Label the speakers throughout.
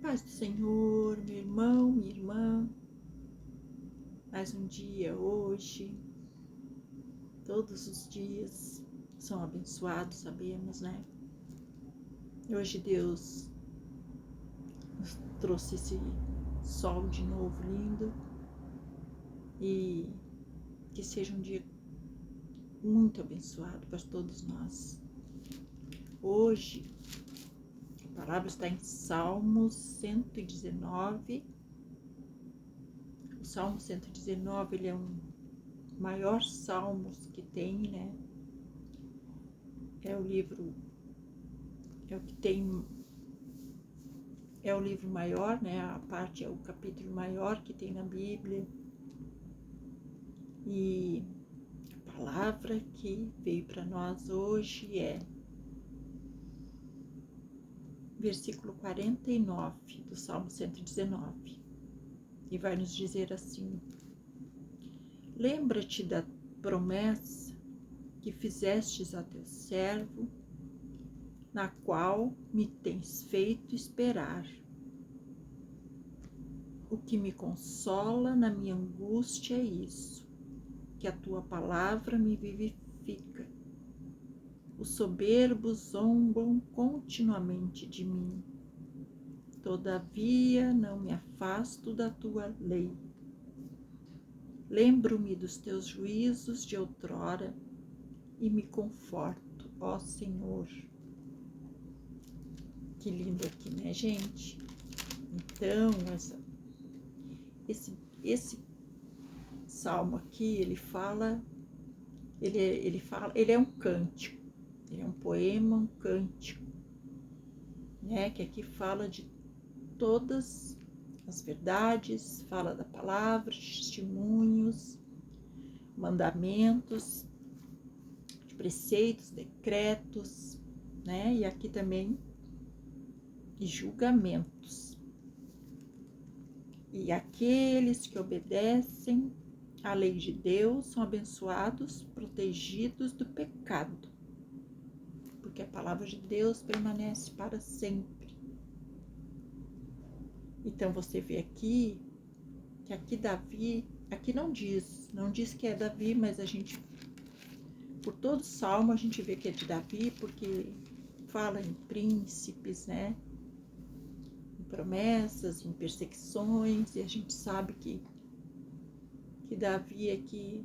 Speaker 1: Paz do Senhor, meu irmão, minha irmã, mais um dia hoje, todos os dias são abençoados, sabemos, né? Hoje Deus nos trouxe esse sol de novo lindo e que seja um dia muito abençoado para todos nós. Hoje, a palavra está em Salmos 119. O Salmo 119, ele é um maior salmos que tem, né? É o livro maior, né? A parte é o capítulo maior que tem na Bíblia. E a palavra que veio para nós hoje é versículo 49 do Salmo 119. E vai nos dizer assim: lembra-te da promessa que fizestes a teu servo, na qual me tens feito esperar. O que me consola na minha angústia é isso, que a tua palavra me vivifica. Os soberbos zombam continuamente de mim. Todavia não me afasto da tua lei. Lembro-me dos teus juízos de outrora e me conforto, ó Senhor. Que lindo aqui, né, gente? Então, esse salmo aqui, ele é um cântico, ele é um poema, um cântico, né? Que aqui fala de todas as verdades, fala da palavra, testemunhos, mandamentos, preceitos, decretos, né? E aqui também julgamentos. E aqueles que obedecem à lei de Deus são abençoados, protegidos do pecado, porque a palavra de Deus permanece para sempre. Então você vê aqui que aqui Davi, aqui não diz que é Davi, mas a gente, por todo salmo a gente vê que é de Davi, porque fala em príncipes, né? Em promessas, em perseguições, e a gente sabe que Davi aqui,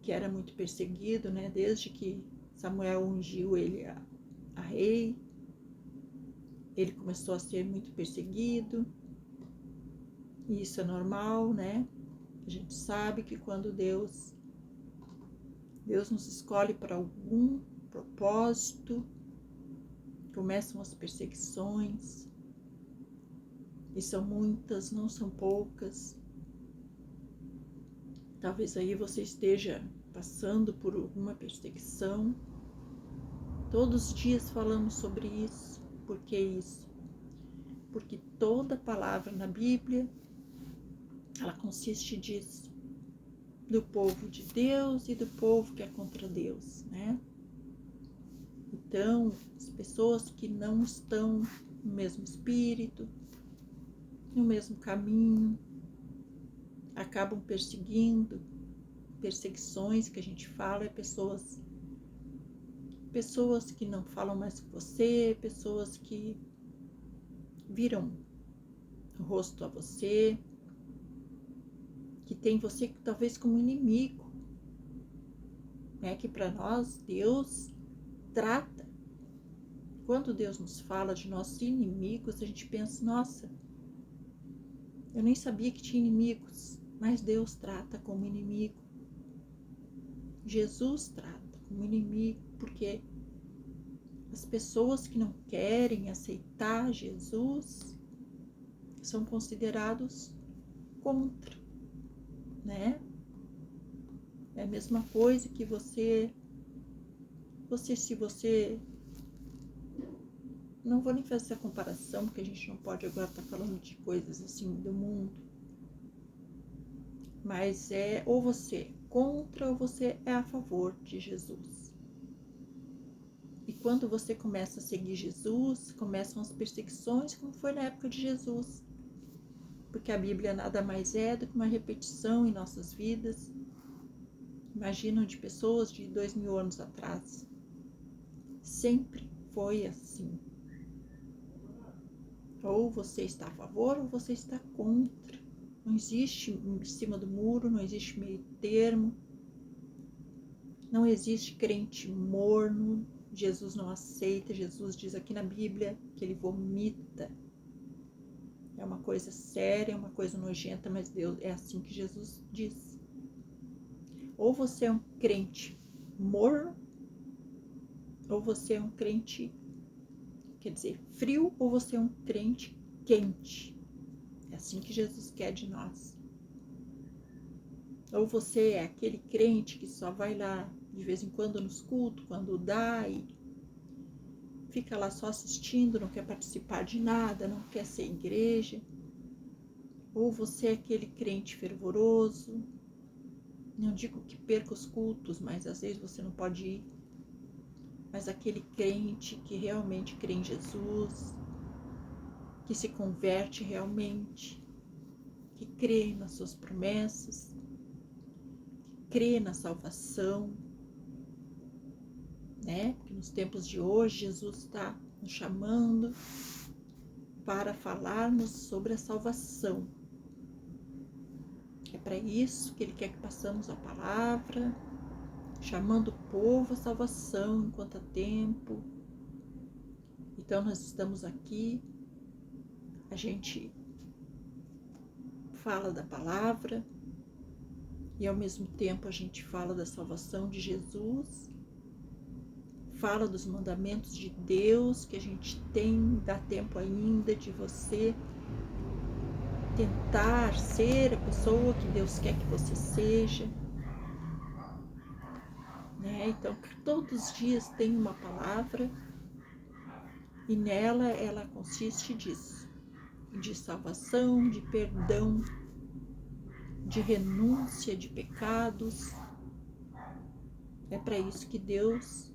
Speaker 1: que era muito perseguido, né? Desde que Samuel ungiu ele a rei, ele começou a ser muito perseguido, e isso é normal, né? A gente sabe que quando Deus nos escolhe para algum propósito, começam as perseguições, e são muitas, não são poucas. Talvez aí você esteja passando por alguma perseguição. Todos os dias falamos sobre isso. Por que isso? Porque toda palavra na Bíblia, ela consiste disso, do povo de Deus e do povo que é contra Deus, né? Então, as pessoas que não estão no mesmo espírito, no mesmo caminho, acabam perseguições que a gente fala, é pessoas que não falam mais com você, pessoas que viram o rosto a você, que tem você talvez como inimigo, né? Que para nós Deus trata. Quando Deus nos fala de nossos inimigos, a gente pensa, nossa, eu nem sabia que tinha inimigos, mas Deus trata como inimigo. Jesus trata como inimigo, porque as pessoas que não querem aceitar Jesus são considerados contra, né? É a mesma coisa que você não vou nem fazer essa comparação, porque a gente não pode agora estar falando de coisas assim do mundo, mas ou você é contra ou você é a favor de Jesus. E quando você começa a seguir Jesus, começam as perseguições, como foi na época de Jesus. Porque a Bíblia nada mais é do que uma repetição em nossas vidas. Imaginam de pessoas de 2000 anos atrás. Sempre foi assim. Ou você está a favor ou você está contra. Não existe em cima do muro, não existe meio termo. Não existe crente morno. Jesus não aceita. Jesus diz aqui na Bíblia que ele vomita. É uma coisa séria, é uma coisa nojenta, mas Deus, é assim que Jesus diz. Ou você é um crente morno, ou você é um crente, quer dizer, frio, ou você é um crente quente. É assim que Jesus quer de nós. Ou você é aquele crente que só vai lá de vez em quando nos cultos, quando dá, e fica lá só assistindo, não quer participar de nada, não quer ser igreja. Ou você é aquele crente fervoroso, não digo que perca os cultos, mas às vezes você não pode ir, mas aquele crente que realmente crê em Jesus, que se converte realmente, que crê nas suas promessas, que crê na salvação, né? Porque nos tempos de hoje Jesus está nos chamando para falarmos sobre a salvação. É para isso que ele quer que passamos a palavra, chamando o povo à salvação enquanto há tempo. Então nós estamos aqui, a gente fala da palavra e ao mesmo tempo a gente fala da salvação de Jesus, fala dos mandamentos de Deus que a gente tem, dá tempo ainda de você tentar ser a pessoa que Deus quer que você seja, né? Então todos os dias tem uma palavra e nela ela consiste disso, de salvação, de perdão, de renúncia de pecados. É para isso que Deus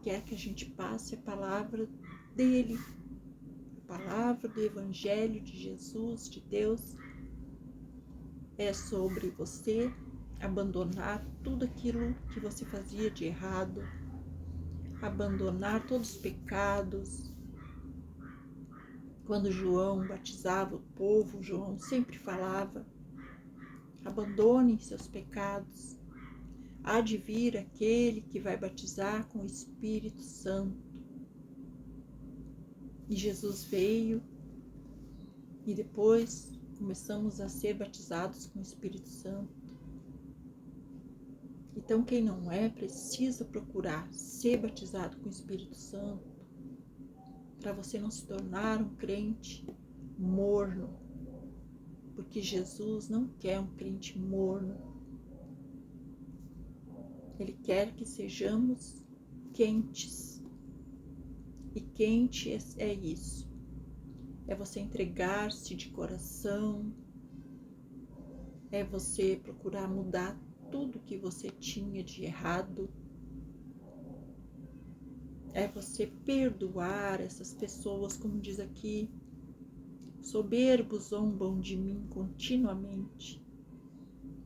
Speaker 1: quer que a gente passe a palavra dele, a palavra do Evangelho de Jesus, de Deus. É sobre você abandonar tudo aquilo que você fazia de errado, abandonar todos os pecados. Quando João batizava o povo, João sempre falava: abandonem seus pecados. Há de vir aquele que vai batizar com o Espírito Santo. E Jesus veio e depois começamos a ser batizados com o Espírito Santo. Então quem não é, precisa procurar ser batizado com o Espírito Santo, para você não se tornar um crente morno, porque Jesus não quer um crente morno. Ele quer que sejamos quentes. E quente é isso. É você entregar-se de coração. É você procurar mudar tudo que você tinha de errado. É você perdoar essas pessoas, como diz aqui: soberbos zombam de mim continuamente.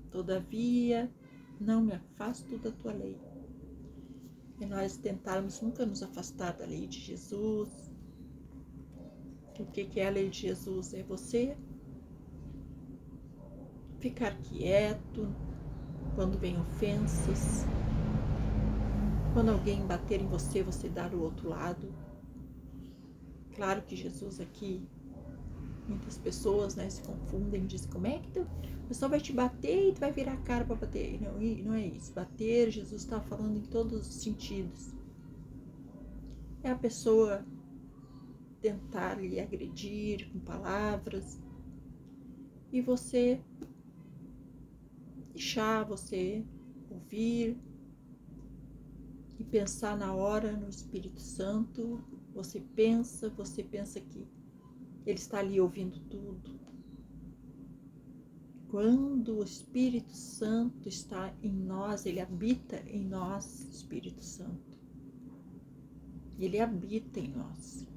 Speaker 1: Todavia, não me afasto da tua lei. E nós tentarmos nunca nos afastar da lei de Jesus. O que é a lei de Jesus? É você ficar quieto quando vem ofensas. Quando alguém bater em você, você dar o outro lado. Claro que Jesus aqui, muitas pessoas, né, se confundem, dizem: como é que o pessoal vai te bater e tu vai virar a cara para bater? Não é isso. Bater, Jesus está falando em todos os sentidos. É a pessoa tentar lhe agredir com palavras e você deixar, você ouvir e pensar na hora no Espírito Santo. Você pensa que ele está ali ouvindo tudo. Quando o Espírito Santo está em nós, ele habita em nós, Espírito Santo. Ele habita em nós.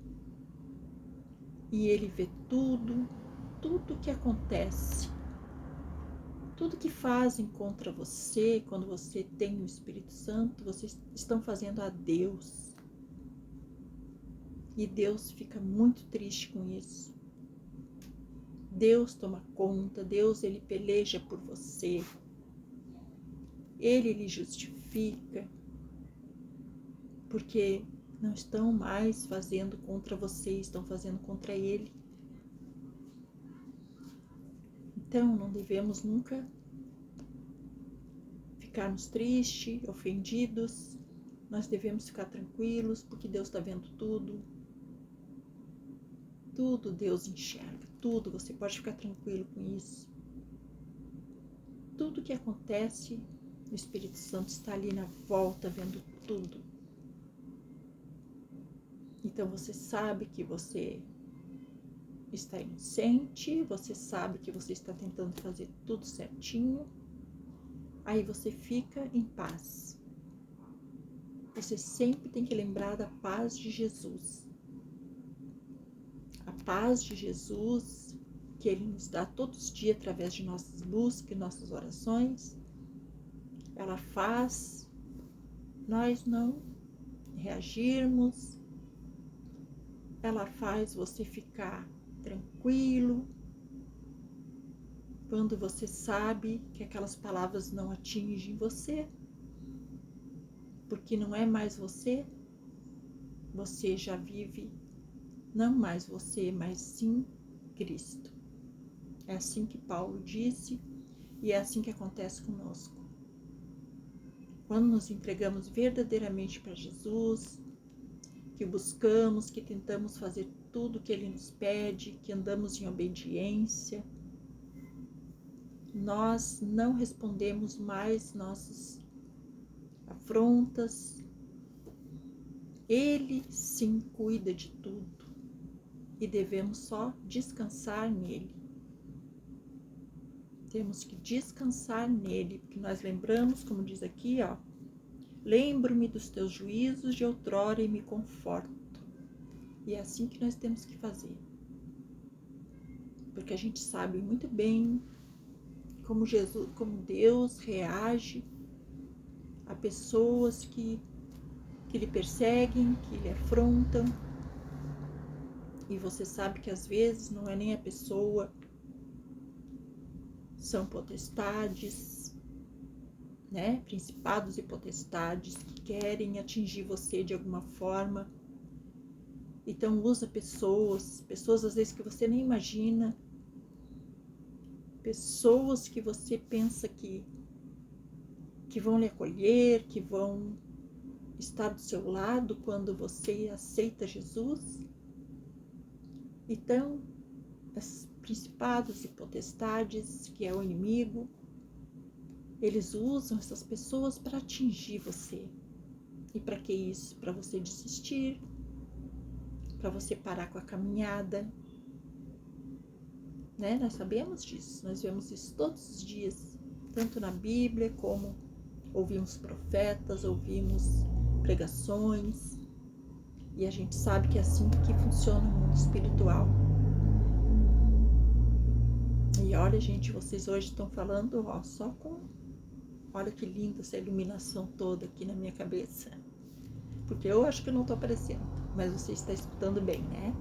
Speaker 1: E Ele vê tudo que acontece, tudo que fazem contra você, quando você tem o Espírito Santo, vocês estão fazendo a Deus. E Deus fica muito triste com isso. Deus toma conta, Deus, Ele peleja por você. Ele lhe justifica, porque não estão mais fazendo contra você, estão fazendo contra Ele. Então, não devemos nunca ficarmos tristes, ofendidos. Nós devemos ficar tranquilos, porque Deus está vendo tudo. Tudo Deus enxerga, tudo. Você pode ficar tranquilo com isso. Tudo que acontece, o Espírito Santo está ali na volta, vendo tudo. Então, você sabe que você está inocente, você sabe que você está tentando fazer tudo certinho, aí você fica em paz. Você sempre tem que lembrar da paz de Jesus. A paz de Jesus, que Ele nos dá todos os dias através de nossas buscas e nossas orações, ela faz nós não reagirmos, ela faz você ficar tranquilo, quando você sabe que aquelas palavras não atingem você, porque não é mais você, você já vive, não mais você, mas sim Cristo. É assim que Paulo disse e é assim que acontece conosco. Quando nos entregamos verdadeiramente para Jesus, que o buscamos, que tentamos fazer tudo o que Ele nos pede, que andamos em obediência, nós não respondemos mais nossas afrontas. Ele sim cuida de tudo e devemos só descansar nele. Temos que descansar nele, porque nós lembramos, como diz aqui, lembro-me dos teus juízos de outrora e me conforto. E é assim que nós temos que fazer. Porque a gente sabe muito bem como Deus reage a pessoas que lhe perseguem, que lhe afrontam. E você sabe que às vezes não é nem a pessoa, são potestades, né? Principados e potestades que querem atingir você de alguma forma. Então usa pessoas às vezes que você nem imagina, pessoas que você pensa que vão lhe acolher, que vão estar do seu lado quando você aceita Jesus. Então, esses principados e potestades, que é o inimigo, eles usam essas pessoas para atingir você. E para que isso? Para você desistir, para você parar com a caminhada, né? Nós sabemos disso, nós vemos isso todos os dias, tanto na Bíblia como ouvimos profetas, ouvimos pregações, e a gente sabe que é assim que funciona o mundo espiritual. E olha, gente, vocês hoje estão falando, só com... Olha que linda essa iluminação toda aqui na minha cabeça. Porque eu acho que eu não estou aparecendo, mas você está escutando bem, né?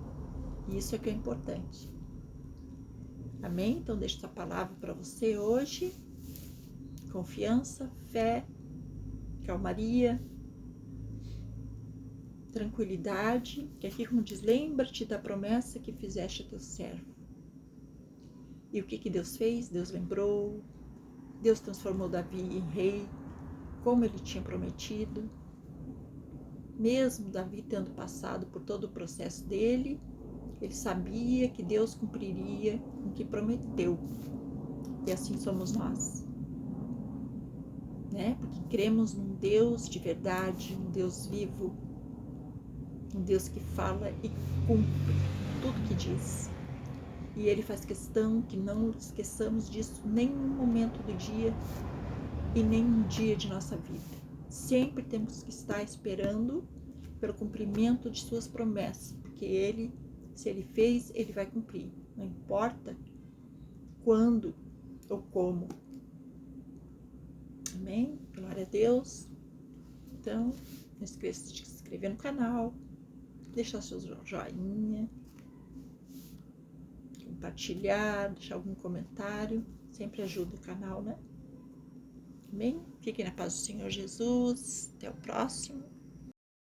Speaker 1: E isso é que é importante. Amém? Então deixo essa palavra para você hoje. Confiança, fé, calmaria, tranquilidade. Que aqui, como diz, lembra-te da promessa que fizeste a teu servo. E o que Deus fez? Deus lembrou. Deus transformou Davi em rei, como ele tinha prometido. Mesmo Davi tendo passado por todo o processo dele, ele sabia que Deus cumpriria o que prometeu. E assim somos nós, né? Porque cremos num Deus de verdade, um Deus vivo, um Deus que fala e cumpre tudo que diz. E Ele faz questão que não esqueçamos disso nenhum momento do dia e nenhum dia de nossa vida. Sempre temos que estar esperando pelo cumprimento de suas promessas, porque ele, se ele fez, ele vai cumprir. Não importa quando ou como. Amém? Glória a Deus. Então, não esqueça de se inscrever no canal, deixar seu joinha, compartilhar, deixar algum comentário. Sempre ajuda o canal, né? Amém? Fiquem na paz do Senhor Jesus. Até o próximo.